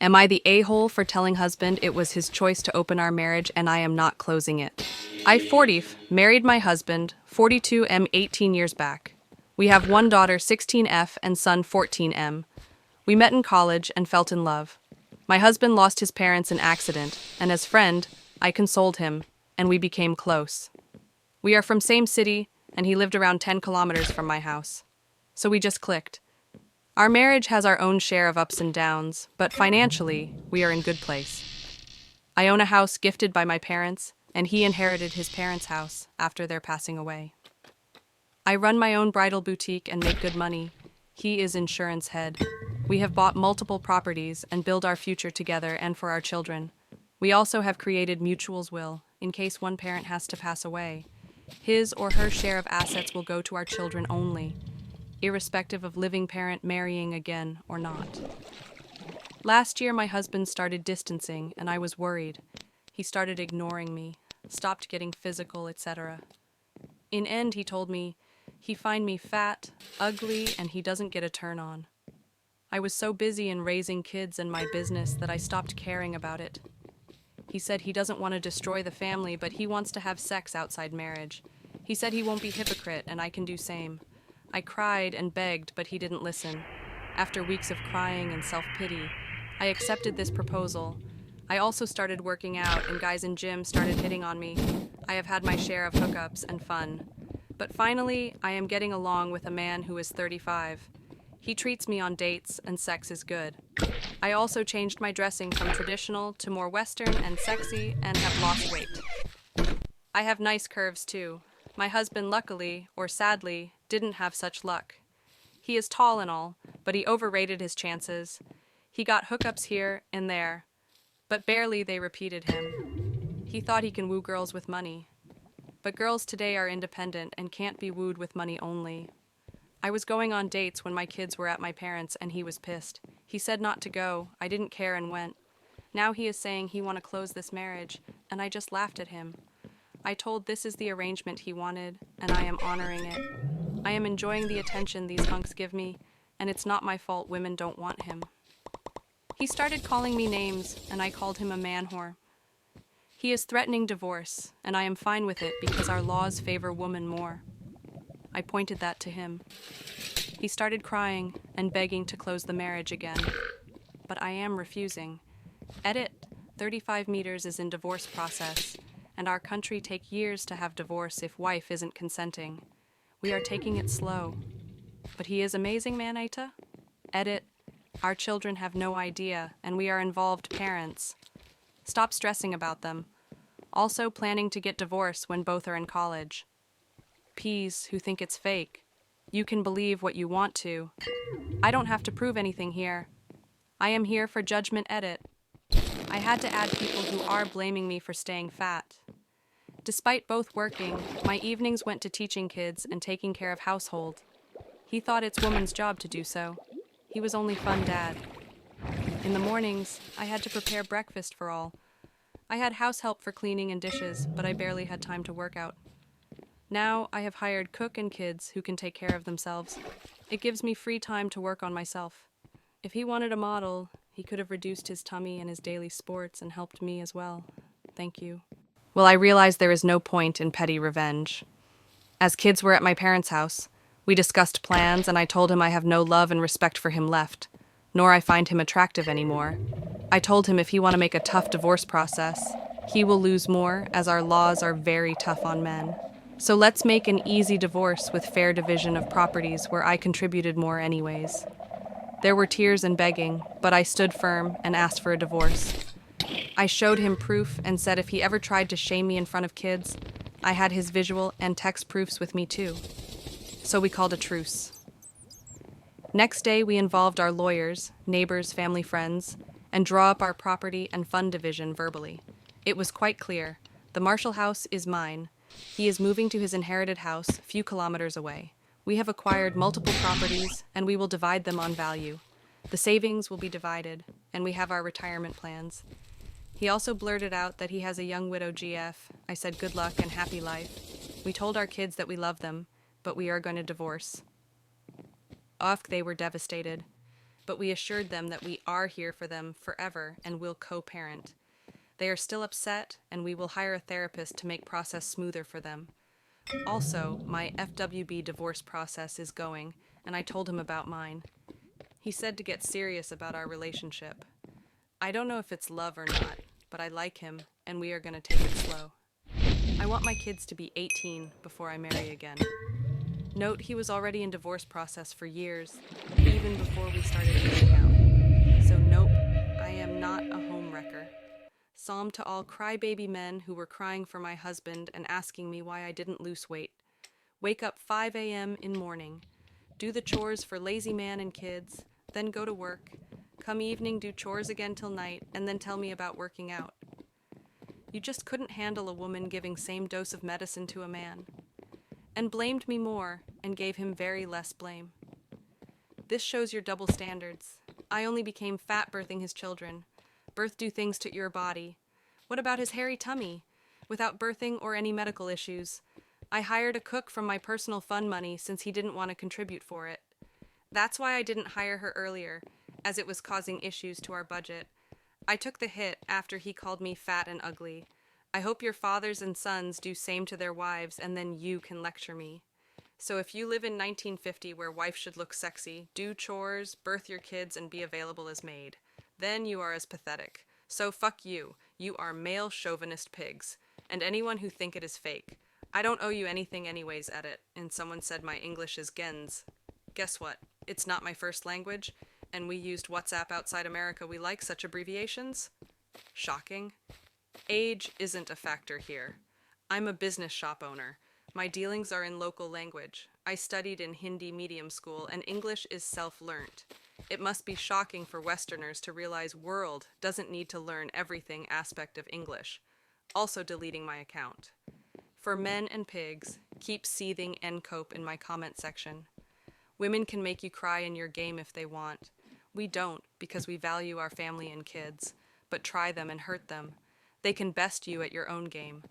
Am I the a-hole for telling husband it was his choice to open our marriage and I am not closing it? I 40 married my husband, 42M 18 years back. We have one daughter 16F and son 14M. We met in college and felt in love. My husband lost his parents in accident, and as friend, I consoled him, and we became close. We are from same city, and he lived around 10 kilometers from my house. So we just clicked. Our marriage has our own share of ups and downs, but financially, we are in good place. I own a house gifted by my parents, and he inherited his parents' house after their passing away. I run my own bridal boutique and make good money. He is insurance head. We have bought multiple properties and build our future together and for our children. We also have created mutuals will, in case one parent has to pass away. His or her share of assets will go to our children only, irrespective of living parent marrying again or not. Last year, my husband started distancing, and I was worried. He started ignoring me, stopped getting physical, etc. In end, he told me he find me fat, ugly, and he doesn't get a turn on. I was so busy in raising kids and my business that I stopped caring about it. He said he doesn't want to destroy the family, but he wants to have sex outside marriage. He said he won't be hypocrite, and I can do same. I cried and begged, but he didn't listen. After weeks of crying and self-pity, I accepted this proposal. I also started working out, and guys in gym started hitting on me. I have had my share of hookups and fun. But finally, I am getting along with a man who is 35. He treats me on dates, and sex is good. I also changed my dressing from traditional to more Western and sexy, and have lost weight. I have nice curves too. My husband luckily, or sadly, didn't have such luck. He is tall and all, but he overrated his chances. He got hookups here and there, but barely they repeated him. He thought he can woo girls with money. But girls today are independent and can't be wooed with money only. I was going on dates when my kids were at my parents' and he was pissed. He said not to go. I didn't care and went. Now he is saying he want to close this marriage, and I just laughed at him. I told this is the arrangement he wanted, and I am honoring it. I am enjoying the attention these hunks give me, and it's not my fault women don't want him. He started calling me names, and I called him a man whore. He is threatening divorce, and I am fine with it because our laws favor women more. I pointed that to him. He started crying and begging to close the marriage again. But I am refusing. Edit, 35 meters is in divorce process, and our country take years to have divorce if wife isn't consenting. We are taking it slow. But he is amazing, man, Aita? Edit, our children have no idea, and we are involved parents. Stop stressing about them. Also planning to get divorced when both are in college. P's who think it's fake. You can believe what you want to. I don't have to prove anything here. I am here for judgment edit. I had to add people who are blaming me for staying fat. Despite both working, my evenings went to teaching kids and taking care of household. He thought it's woman's job to do so. He was only fun dad. In the mornings, I had to prepare breakfast for all. I had house help for cleaning and dishes, but I barely had time to work out. Now I have hired cook and kids who can take care of themselves. It gives me free time to work on myself. If he wanted a model, he could have reduced his tummy and his daily sports and helped me as well. Thank you. Well, I realized there is no point in petty revenge. As kids were at my parents' house, we discussed plans and I told him I have no love and respect for him left, nor I find him attractive anymore. I told him if he want to make a tough divorce process, he will lose more as our laws are very tough on men. So let's make an easy divorce with fair division of properties where I contributed more anyways. There were tears and begging, but I stood firm and asked for a divorce. I showed him proof and said if he ever tried to shame me in front of kids, I had his visual and text proofs with me too. So we called a truce. Next day, we involved our lawyers, neighbors, family, friends, and draw up our property and fund division verbally. It was quite clear. The Marshall house is mine. He is moving to his inherited house a few kilometers away. We have acquired multiple properties, and we will divide them on value. The savings will be divided, and we have our retirement plans. He also blurted out that he has a young widow GF. I said good luck and happy life. We told our kids that we love them, but we are going to divorce. Off they were devastated. but we assured them that we are here for them forever and will co-parent. They are still upset, and we will hire a therapist to make process smoother for them. Also, my FWB divorce process is going, and I told him about mine. He said to get serious about our relationship. I don't know if it's love or not, but I like him, and we are going to take it slow. I want my kids to be 18 before I marry again. Note he was already in divorce process for years, even before we started hanging out. So nope, I am not a homewrecker. Psalm to all crybaby men who were crying for my husband and asking me why I didn't lose weight. Wake up 5 a.m. in morning. Do the chores for lazy man and kids, then go to work. Come evening, do chores again till night, and then tell me about working out. You just couldn't handle a woman giving same dose of medicine to a man. And blamed me more, and gave him very less blame. This shows your double standards. I only became fat birthing his children. Birth do things to your body. What about his hairy tummy? Without birthing or any medical issues. I hired a cook from my personal fund money since he didn't want to contribute for it. That's why I didn't hire her earlier, as it was causing issues to our budget. I took the hit after he called me fat and ugly. I hope your fathers and sons do same to their wives, and then you can lecture me. So if you live in 1950 where wife should look sexy, do chores, birth your kids, and be available as maid, then you are as pathetic. So fuck you. You are male chauvinist pigs. And anyone who think it is fake. I don't owe you anything anyways, edit. And someone said my English is gens. Guess what? It's not my first language, and we used WhatsApp outside America. We like such abbreviations. Shocking. Age isn't a factor here. I'm a business shop owner. My dealings are in local language. I studied in Hindi medium school, and English is self-learnt. It must be shocking for Westerners to realize world doesn't need to learn everything aspect of English. Also deleting my account. For men and pigs, keep seething and cope in my comment section. Women can make you cry in your game if they want. We don't, because we value our family and kids, but try them and hurt them. They can best you at your own game.